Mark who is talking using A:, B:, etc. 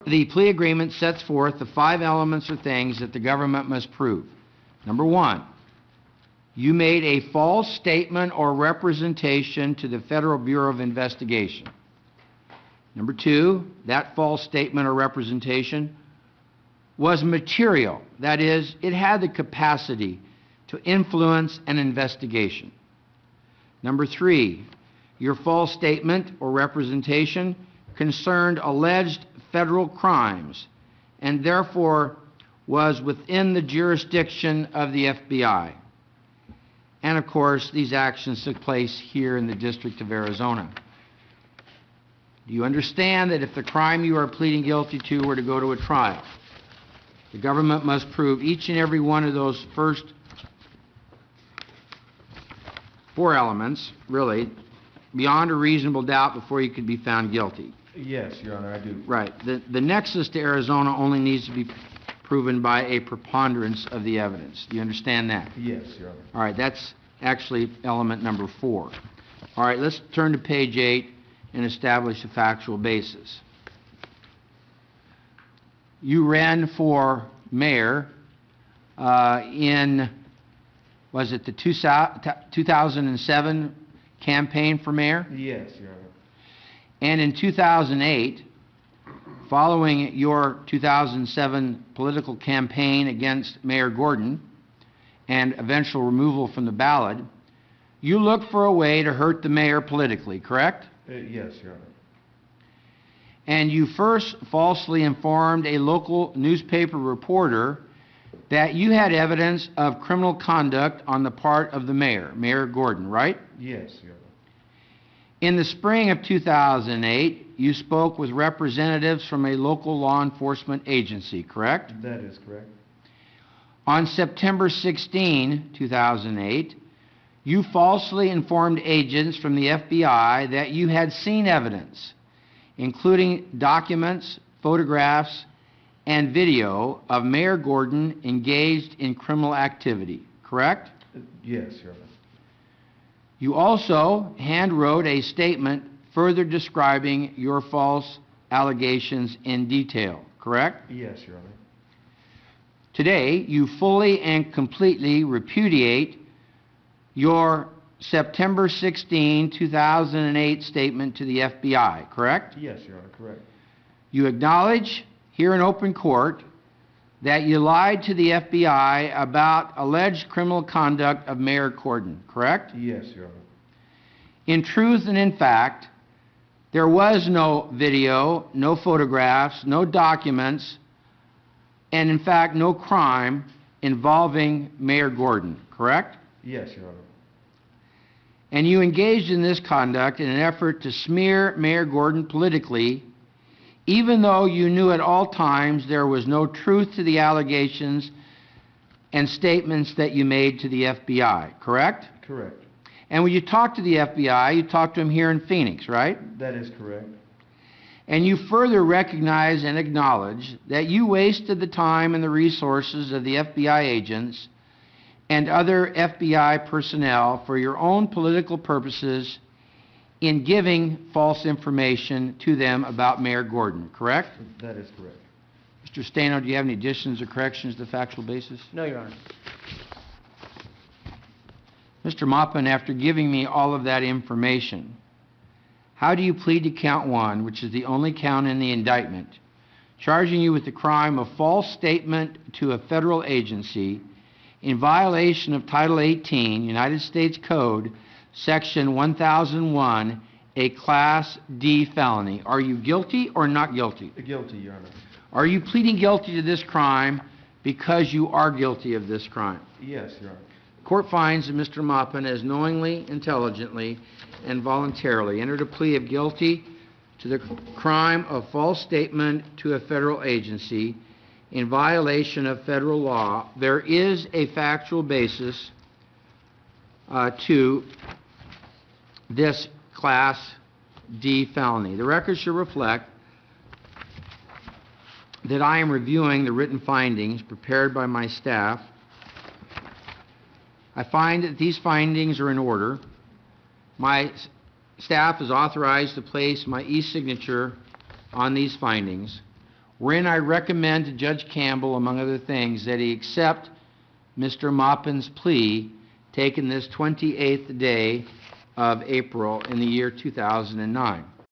A: the plea agreement sets forth the 5 elements or things that the government must prove. Number 1, you made a false statement or representation to the Federal Bureau of Investigation. Number 2, that false statement or representation was material. That is, it had the capacity to influence an investigation. Number 3, your false statement or representation concerned alleged federal crimes and therefore was within the jurisdiction of the FBI. And of course, these actions took place here in the District of Arizona. Do you understand that if the crime you are pleading guilty to were to go to a trial, the government must prove each and every one of those first 4 elements, really, beyond a reasonable doubt before you could be found guilty?
B: Yes, Your Honor, I do.
A: Right. The nexus to Arizona only needs to be proven by a preponderance of the evidence. Do you understand that?
B: Yes, Your Honor.
A: All right, that's actually element number 4. All right, let's turn to page 8 and establish a factual basis. You ran for mayor in, was it the 2007 campaign for mayor?
B: Yes, Your Honor.
A: And in 2008, following your 2007 political campaign against Mayor Gordon and eventual removal from the ballot, you looked for a way to hurt the mayor politically, correct?
B: Yes, Your Honor.
A: And you first falsely informed a local newspaper reporter that you had evidence of criminal conduct on the part of the mayor, Mayor Gordon, right?
B: Yes, Your Honor.
A: In the spring of 2008, you spoke with representatives from a local law enforcement agency, correct?
B: That is correct.
A: On September 16, 2008, you falsely informed agents from the FBI that you had seen evidence, including documents, photographs, and video of Mayor Gordon engaged in criminal activity, correct?
B: Yes, Your Honor.
A: You also hand-wrote a statement further describing your false allegations in detail, correct?
B: Yes, Your Honor.
A: Today, you fully and completely repudiate your September 16, 2008 statement to the FBI, correct?
B: Yes, Your Honor, correct.
A: You acknowledge here in open court that you lied to the FBI about alleged criminal conduct of Mayor Gordon, correct?
B: Yes, Your Honor.
A: In truth and in fact, there was no video, no photographs, no documents, and in fact, no crime involving Mayor Gordon, correct?
B: Yes, Your Honor.
A: And you engaged in this conduct in an effort to smear Mayor Gordon politically, even though you knew at all times there was no truth to the allegations and statements that you made to the FBI, correct?
B: Correct.
A: And when you talked to the FBI, you talked to them here in Phoenix, right?
B: That is correct.
A: And you further recognize and acknowledge that you wasted the time and the resources of the FBI agents and other FBI personnel for your own political purposes in giving false information to them about Mayor Gordon, correct?
B: That is correct.
A: Mr. Stano, do you have any additions or corrections to the factual basis?
C: No, Your Honor.
A: Mr. Maupin, after giving me all of that information, how do you plead to count 1, which is the only count in the indictment, charging you with the crime of false statement to a federal agency in violation of Title 18, United States Code, Section 1001, a Class D felony? Are you guilty or not guilty?
B: Guilty, Your Honor.
A: Are you pleading guilty to this crime because you are guilty of this crime?
B: Yes, Your Honor.
A: The court finds that Mr. Maupin has knowingly, intelligently, and voluntarily entered a plea of guilty to the crime of false statement to a federal agency in violation of federal law. There is a factual basis to this Class D felony. The record should reflect that I am reviewing the written findings prepared by my staff. I find that these findings are in order. My staff is authorized to place my e-signature on these findings. wherein I recommend to Judge Campbell, among other things, that he accept Mr. Maupin's plea taken this 28th day of April in the year 2009.